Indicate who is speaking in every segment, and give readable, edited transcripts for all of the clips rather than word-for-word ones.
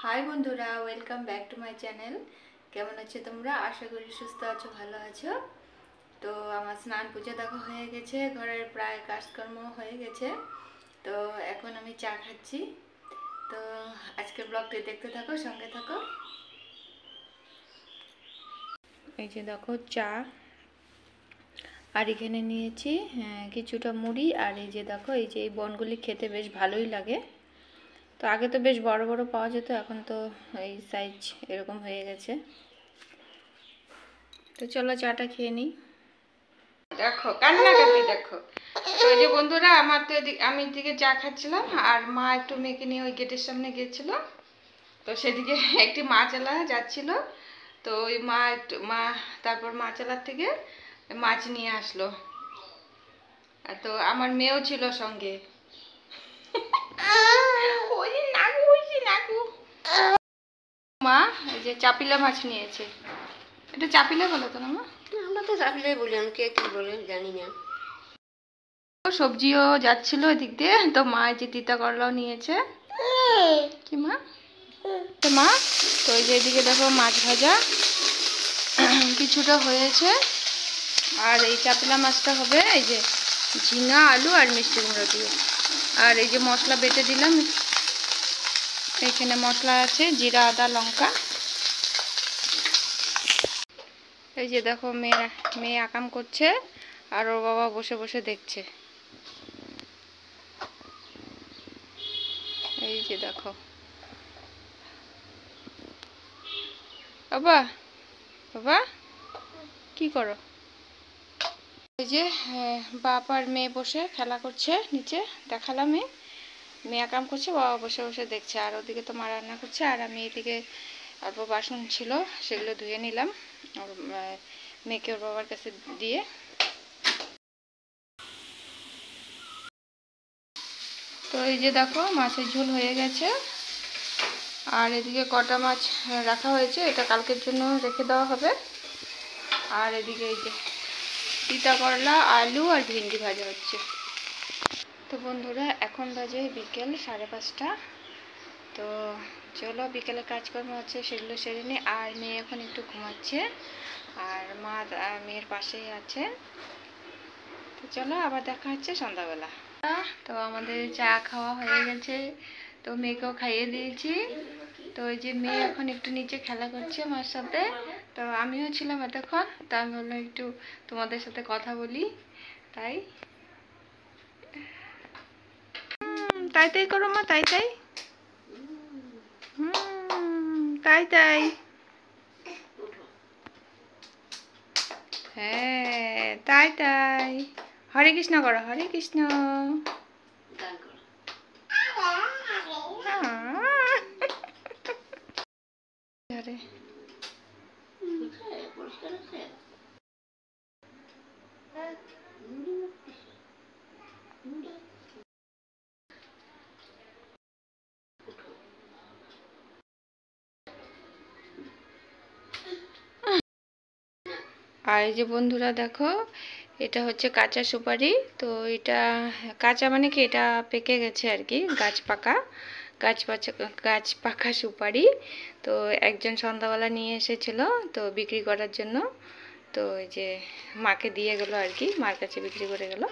Speaker 1: High বন্ধুরা, welcome back to my channel. কেমন আছো তোমরা? আশা করি সুস্থ আছো, ভালো আছো। তো আমার স্নান পুজো দেখা হয়ে গেছে, ঘরের প্রায় কাজকর্ম হয়ে গেছে। তো এখন আমি চা খাচ্ছি। তো আজকে ব্লগটি দেখতে থাকো, সঙ্গে থাকো। এই যে দেখো চা, আর এখানে নিয়েছি কিছুটা মুড়ি, আর এই যে দেখো এই যে এই বনগুলি খেতে বেশ ভালোই লাগে। তো আগে তো বেশ বড় বড় পাওয়া যেত, এখন তো এই সাইজ এরকম হয়ে গেছে। তো চলো চাটা খেয়ে নিই। দেখো কান্নাকাটি দেখো। তো এই যে বন্ধুরা, আমার তো আমি এদিকে চা খাচ্ছিলাম, আর মা একটু মেয়েকে নিয়ে ওই গেটের সামনে গিয়েছিল। তো সেদিকে একটি মাছওয়ালা যাচ্ছিল। তো ওই মা তারপর মাছওয়ালার থেকে মাছ নিয়ে আসলো। তো আমার মেয়েও ছিল সঙ্গে। মা এই যে চাপিলা মাছ নিয়েছে। এটা চাপিলা বলো তো না মা?
Speaker 2: আমরা তো চাপিলাই বলি, আমি কে কি বলে জানি না।
Speaker 1: সবজিও যাচ্ছিল এদিক দিয়ে, তো মা যে তিতা করলাও নিয়েছে। কি মা? তো মা, তো এই যে এদিকে দেখো মাছ ভাজা কিছুটা হয়েছে, আর এই চাপিলা মাছটা হবে এই যে ঝিঙা, আলু আর মিষ্টি কুমড়ো দিয়ে। আর এই যে মশলা বেটে দিলাম, এখানে মশলা আছে জিরা, আদা, লঙ্কা। এই যে দেখো মেয়ে আকাম করছে, আর ওর বাবা বসে বসে দেখছে। এই যে দেখো বাবা, বাবা কি করো? এই যে বাপ আর মেয়ে বসে খেলা করছে নিচে, দেখালাম। মেয়ে আকাম করছে, বাবা বসে বসে দেখছে। আর ওদিকে তো মা রান্না করছে, আর আমি এদিকে অল্প বাসন ছিল সেগুলো ধুয়ে নিলাম ওর মেয়েকে ওর বাবার কাছে দিয়ে। তো এই যে দেখো মাছের ঝোল হয়ে গেছে, আর এদিকে কটা মাছ রাখা হয়েছে, এটা কালকের জন্য রেখে দেওয়া হবে। আর এদিকে এই যে তিতা করলা, আলু আর ভিন্ডি ভাজা হচ্ছে। তো বন্ধুরা, এখন বাজে বিকেল 5:30। তো চলো বিকেলে কাজকর্ম আছে সেগুলো সেরে নিই। আর মেয়ে এখন একটু ঘুমাচ্ছে, আর মা মেয়ের পাশেই আছে। তো চলো আবার দেখা হচ্ছে সন্ধ্যাবেলা। তো আমাদের চা খাওয়া হয়ে গেছে, তো মেয়েকেও খাইয়ে দিয়েছি। তো ওই যে মেয়ে এখন একটু নিচে খেলা করছে মার সাথে। তো আমিও ছিলাম এতক্ষণ, তা আমি বললাম একটু তোমাদের সাথে কথা বলি। তাই তাই তাই করো মা, তাই তাই, তাই তাই, হ্যাঁ তাই তাই। হরে কৃষ্ণ করো, হরে কৃষ্ণ। আর এই যে বন্ধুরা দেখো, এটা হচ্ছে কাঁচা সুপারি। তো এটা কাঁচা মানে কি, এটা পেকে গেছে আর কি, গাছ পাকা সুপারি। তো একজন সন্ধ্যাবেলা নিয়ে এসেছিল তো বিক্রি করার জন্য। তো এই যে মাকে দিয়ে গেল আর কি, মার কাছে বিক্রি করে গেল।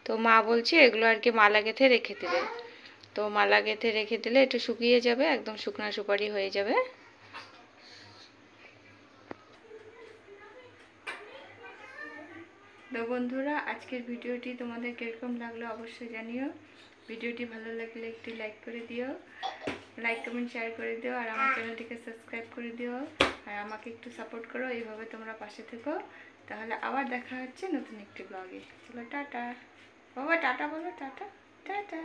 Speaker 1: তো মা বলছে এগুলো আর কি মালা গেঁথে রেখে দিবে। তো মালা গেঁথে রেখে দিলে একটু শুকিয়ে যাবে, একদম শুকনা সুপারি হয়ে যাবে। তো বন্ধুরা, আজকের ভিডিওটি তোমাদের কিরকম লাগলো অবশ্যই জানিও। ভিডিওটি ভালো লাগলে একটি লাইক করে দিও, লাইক কমেন্ট শেয়ার করে দিও, আর আমার চ্যানেলটিকে সাবস্ক্রাইব করে দিও, আর আমাকে একটু সাপোর্ট করো। এইভাবে তোমরা পাশে থেকো, তাহলে আবার দেখা হচ্ছে নতুন একটি ব্লগে। চলো টাটা বাবা, টাটা বলো, টাটা টাটা।